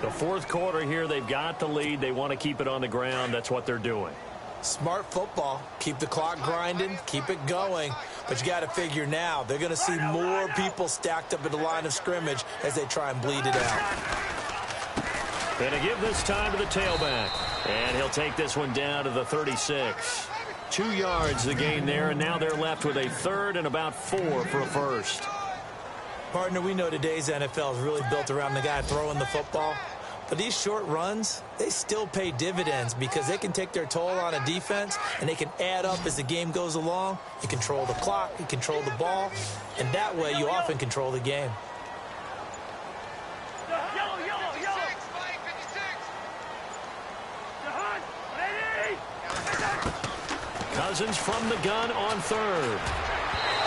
The fourth quarter here, they've got the lead. They want to keep it on the ground. That's what they're doing. Smart football. Keep the clock grinding. Keep it going. But you got to figure now, they're going to see more people stacked up at the line of scrimmage as they try and bleed it out. Going to give this time to the tailback. And he'll take this one down to the 36. 2 yards the gain there, and now they're left with a third and about 4 for a first. Partner, we know today's NFL is really built around the guy throwing the football. But these short runs, they still pay dividends because they can take their toll on a defense, and they can add up as the game goes along. You control the clock, you control the ball, and that way you often control the game. Cousins from the gun on third.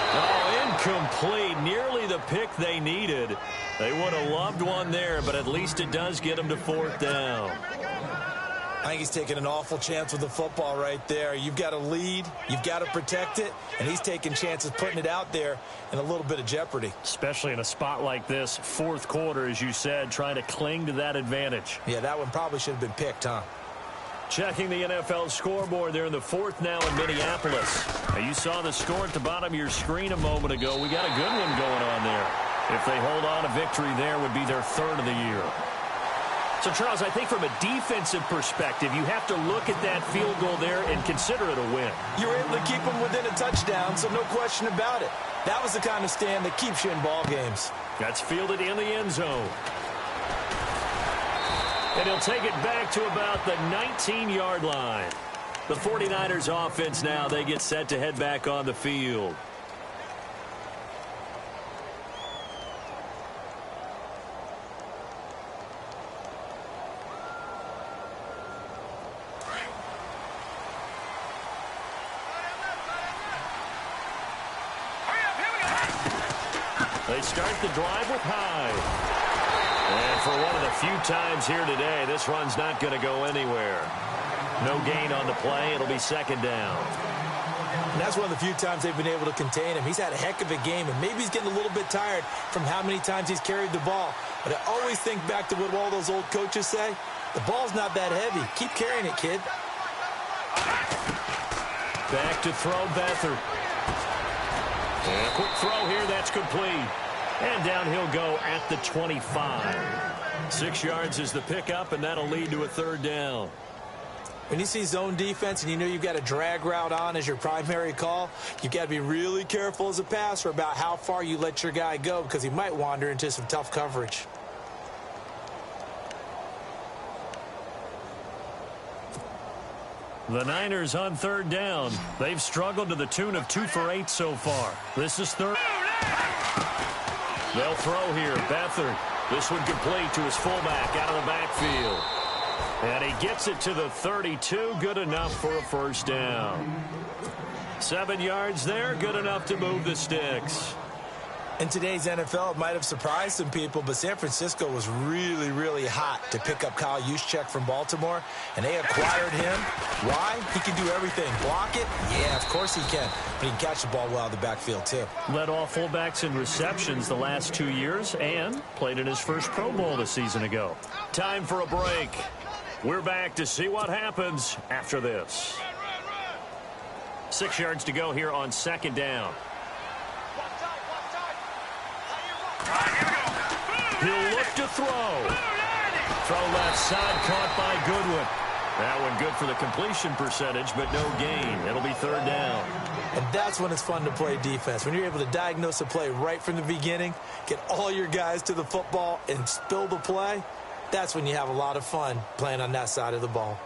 Oh, incomplete. Nearly the pick they needed. They would have loved one there, but at least it does get them to fourth down. I think he's taking an awful chance with the football right there. You've got to lead, you've got to protect it, and he's taking chances putting it out there in a little bit of jeopardy. Especially in a spot like this, fourth quarter, as you said, trying to cling to that advantage. Yeah, that one probably should have been picked, huh? Checking the NFL scoreboard there in the fourth now in Minneapolis. Now you saw the score at the bottom of your screen a moment ago. We got a good one going on there. If they hold on, a victory there would be their third of the year. So, Charles, I think from a defensive perspective, you have to look at that field goal there and consider it a win. You were able to keep them within a touchdown, so no question about it. That was the kind of stand that keeps you in ball games. That's fielded in the end zone. And he'll take it back to about the 19-yard line. The 49ers offense now, they get set to head back on the field. They start the drive with Hyde. And for one of the few times here today, this run's not going to go anywhere. No gain on the play. It'll be second down. And that's one of the few times they've been able to contain him. He's had a heck of a game, and maybe he's getting a little bit tired from how many times he's carried the ball. But I always think back to what all those old coaches say. The ball's not that heavy. Keep carrying it, kid. Back to throw Beathard. And a quick throw here. That's complete. And down he'll go at the 25. 6 yards is the pickup, and that'll lead to a third down. When you see zone defense and you know you've got a drag route on as your primary call, you've got to be really careful as a passer about how far you let your guy go because he might wander into some tough coverage. The Niners on third down. They've struggled to the tune of 2 for 8 so far. This is third. They'll throw here. Beathard. This one complete to his fullback out of the backfield. And he gets it to the 32. Good enough for a first down. 7 yards there. Good enough to move the sticks. In today's NFL, it might have surprised some people, but San Francisco was really, really hot to pick up Kyle Juszczyk from Baltimore, and they acquired him. Why? He can do everything. Block it? Yeah, of course he can. But he can catch the ball well out of the backfield, too. Led all fullbacks in receptions the last 2 years and played in his first Pro Bowl a season ago. Time for a break. We're back to see what happens after this. 6 yards to go here on second down. All right, here we go. Boom! He'll look to throw. Throw left side, caught by Goodwin. That one good for the completion percentage, but no gain. It'll be third down. And that's when it's fun to play defense. When you're able to diagnose a play right from the beginning, get all your guys to the football, and spill the play, that's when you have a lot of fun playing on that side of the ball.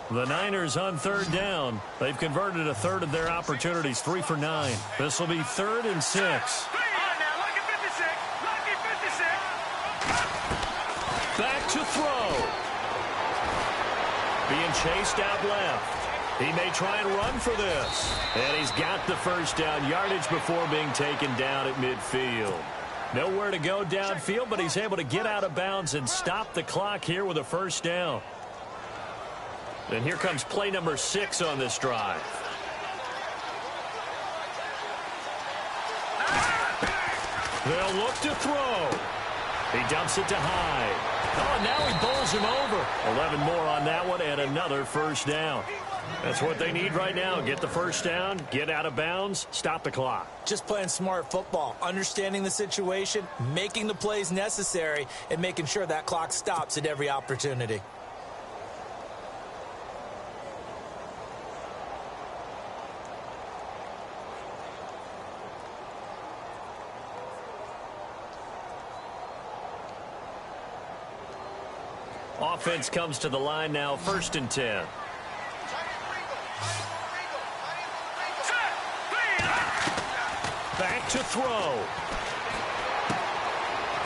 The Niners on third down. They've converted a third of their opportunities, 3 for 9. This will be 3rd and 6. Back to throw. Being chased out left. He may try and run for this. And he's got the first down yardage before being taken down at midfield. Nowhere to go downfield, but he's able to get out of bounds and stop the clock here with a first down. And here comes play number 6 on this drive. They'll look to throw. He dumps it to Hyde. Oh, and now he bowls him over. 11 more on that one and another first down. That's what they need right now. Get the first down, get out of bounds, stop the clock. Just playing smart football, understanding the situation, making the plays necessary, and making sure that clock stops at every opportunity. Offense comes to the line now, 1st and 10. Back to throw.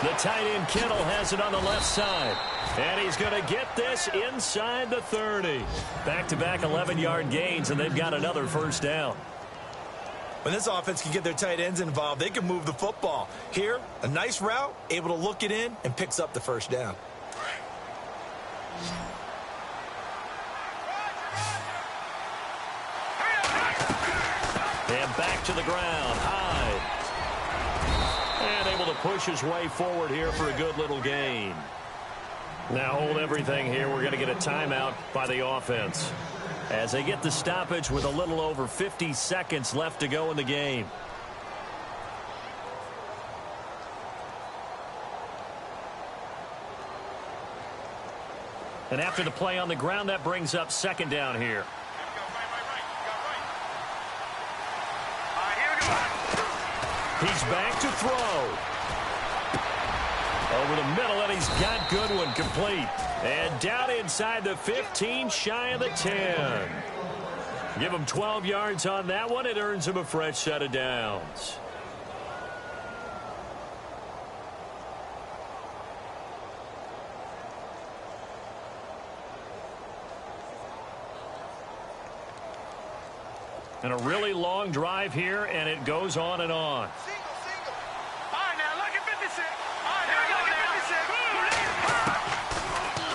The tight end Kittle has it on the left side. And he's going to get this inside the 30. Back-to-back 11-yard gains, and they've got another first down. When this offense can get their tight ends involved, they can move the football. Here, a nice route, able to look it in, and picks up the first down. And back to the ground. Hyde. And able to push his way forward here for a good little gain. Now hold everything here. We're going to get a timeout by the offense as they get the stoppage with a little over 50 seconds left to go in the game. And after the play on the ground, that brings up 2nd down here. He's back to throw. Over the middle, and he's got Goodwin complete. And down inside the 15, shy of the 10. Give him 12 yards on that one. It earns him a fresh set of downs. And a really long drive here, and it goes on and on.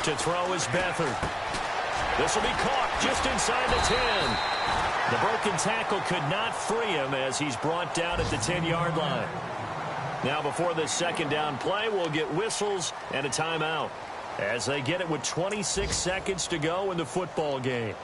To throw is Beathard. This will be caught just inside the 10. The broken tackle could not free him as he's brought down at the 10-yard line. Now before this 2nd down play, we'll get whistles and a timeout as they get it with 26 seconds to go in the football game.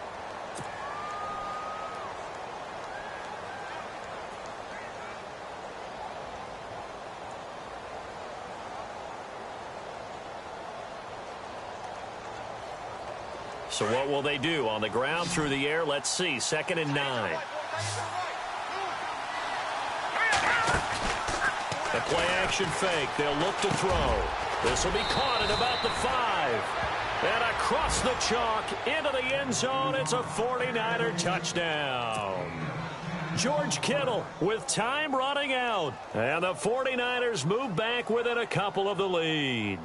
So what will they do? On the ground, through the air, let's see. 2nd and 9. A play-action fake. They'll look to throw. This will be caught at about the 5. And across the chalk into the end zone. It's a 49er touchdown. George Kittle with time running out. And the 49ers move back within a couple of the lead.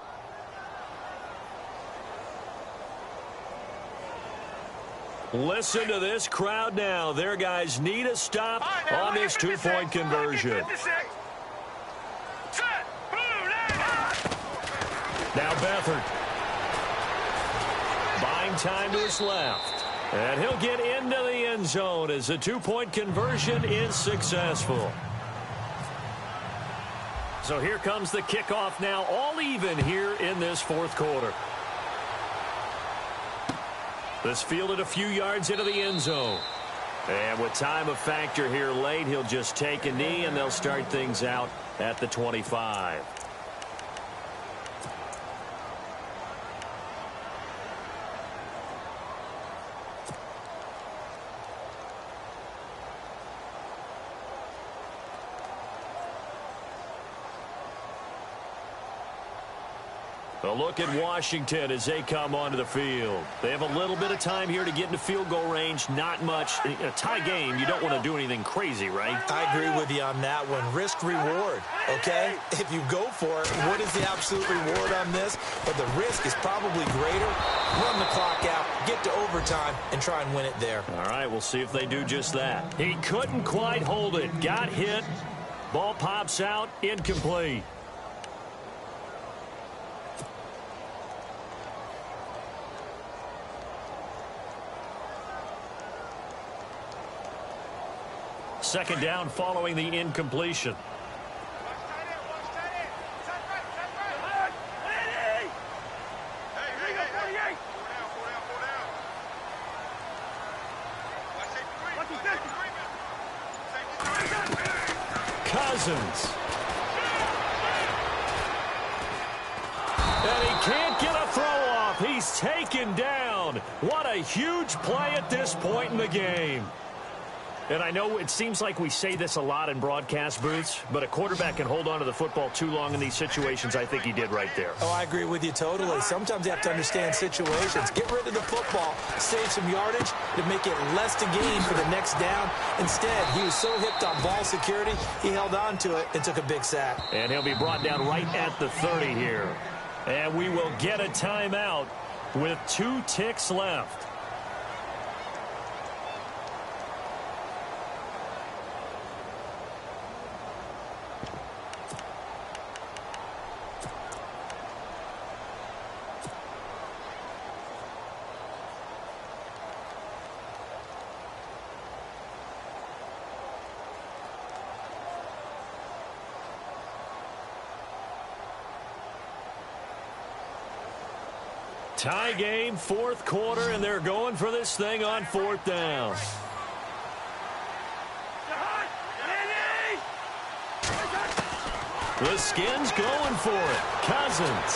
Listen to this crowd now. Their guys need a stop on this 2-point conversion. Now Beathard. Buying time to his left. And he'll get into the end zone as the 2-point conversion is successful. So here comes the kickoff now, all even here in this 4th quarter. This fielded a few yards into the end zone. And with time a factor here late, he'll just take a knee, and they'll start things out at the 25. A look at Washington as they come onto the field. They have a little bit of time here to get into field goal range. Not much. In a tie game, you don't want to do anything crazy, right? I agree with you on that one. Risk reward, okay? If you go for it, what is the absolute reward on this? But the risk is probably greater. Run the clock out, get to overtime, and try and win it there. All right, we'll see if they do just that. He couldn't quite hold it. Got hit. Ball pops out. Incomplete. Second down following the incompletion. Cousins. And he can't get a throw off. He's taken down. What a huge play at this point in the game. And I know it seems like we say this a lot in broadcast booths, but a quarterback can hold on to the football too long in these situations. I think he did right there. Oh, I agree with you totally. Sometimes you have to understand situations. Get rid of the football, save some yardage to make it less to gain for the next down. Instead, he was so hipped on ball security, he held on to it and took a big sack. And he'll be brought down right at the 30 here. And we will get a timeout with 2 ticks left. Tie game, 4th quarter, and they're going for this thing on 4th down. The Skins going for it. Cousins.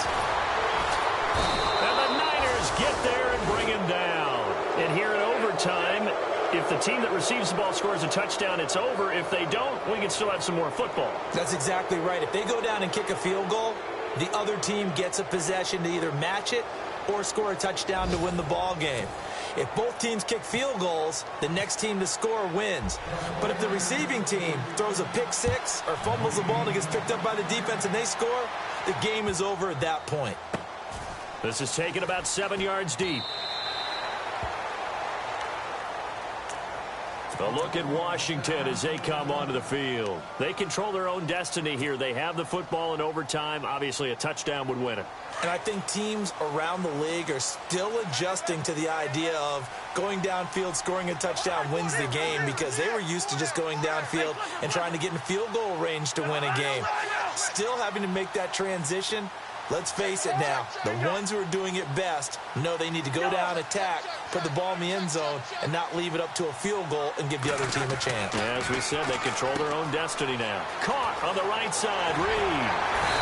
And the Niners get there and bring him down. And here in overtime, if the team that receives the ball scores a touchdown, it's over. If they don't, we can still have some more football. That's exactly right. If they go down and kick a field goal, the other team gets a possession to either match it or score a touchdown to win the ball game. If both teams kick field goals, the next team to score wins. But if the receiving team throws a pick six or fumbles the ball and it gets picked up by the defense and they score, the game is over at that point. This is taken about 7 yards deep. A look at Washington as they come onto the field. They control their own destiny here. They have the football in overtime. Obviously, a touchdown would win it. And I think teams around the league are still adjusting to the idea of going downfield, scoring a touchdown wins the game, because they were used to just going downfield and trying to get in field goal range to win a game. Still having to make that transition. Let's face it now, the ones who are doing it best know they need to go down, attack, put the ball in the end zone, and not leave it up to a field goal and give the other team a chance. Yeah, as we said, they control their own destiny now. Caught on the right side, Reed.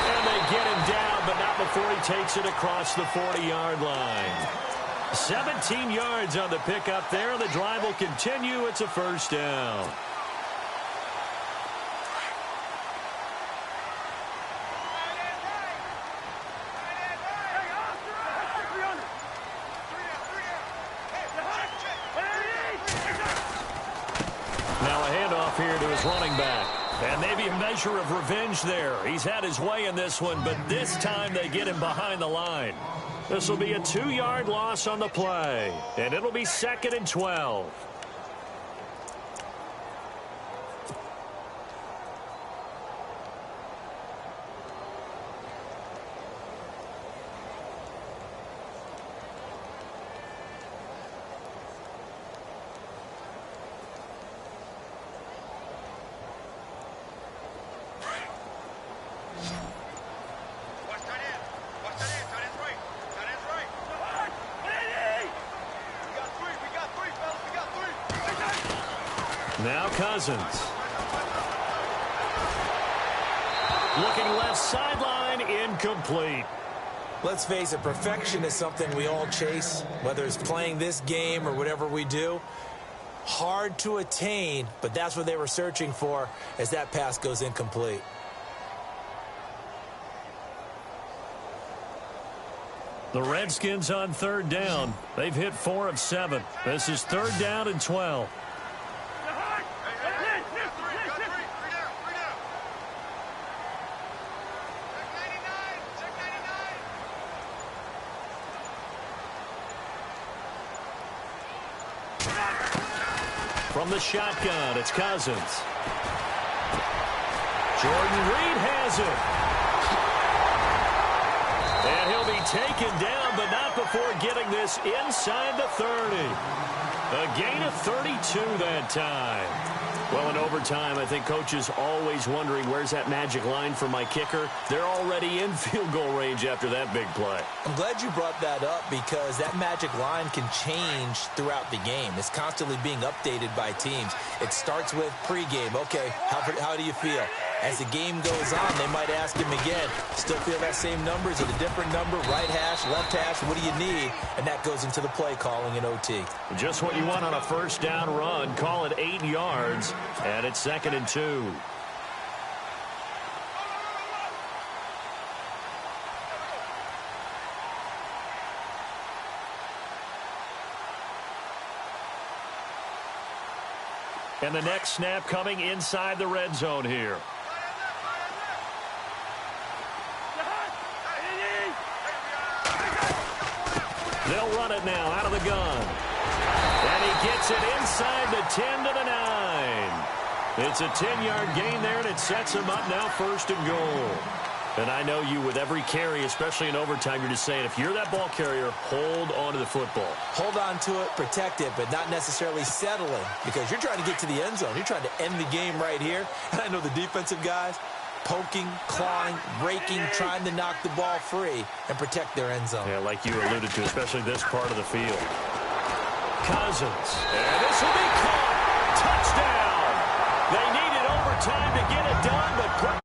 And they get him down, but not before he takes it across the 40-yard line. 17 yards on the pickup there. The drive will continue. It's a first down. Here to his running back. And maybe a measure of revenge there. He's had his way in this one, but this time they get him behind the line. This will be a 2-yard loss on the play. And it'll be 2nd and 12. Now Cousins. Looking left sideline, incomplete. Let's face it, perfection is something we all chase, whether it's playing this game or whatever we do. Hard to attain, but that's what they were searching for as that pass goes incomplete. The Redskins on third down. They've hit 4 of 7. This is third down and 12. From the shotgun, it's Cousins. Jordan Reed has it. And he'll be taken down, but not before getting this inside the 30. A gain of 32 that time. Well, in overtime, I think coaches always wondering, where's that magic line for my kicker? They're already in field goal range after that big play. I'm glad you brought that up because that magic line can change throughout the game. It's constantly being updated by teams. It starts with pregame. Okay, how do you feel? As the game goes on, they might ask him again, still feel that same number? Is it a different number? Right hash, left hash, what do you need? And that goes into the play calling in OT. Just what you want on a first down run. Call it 8 yards, and it's 2nd and 2. And the next snap coming inside the red zone here. They'll run it now out of the gun. And he gets it inside the 10 to the 9. It's a 10-yard gain there, and it sets him up now 1st and goal. And I know you, with every carry, especially in overtime, you're just saying, if you're that ball carrier, hold on to the football. Hold on to it, protect it, but not necessarily settling because you're trying to get to the end zone. You're trying to end the game right here. And I know the defensive guys poking, clawing, raking, trying to knock the ball free and protect their end zone. Yeah, like you alluded to, especially this part of the field. Cousins. And this will be caught. Touchdown. They needed overtime to get it done, but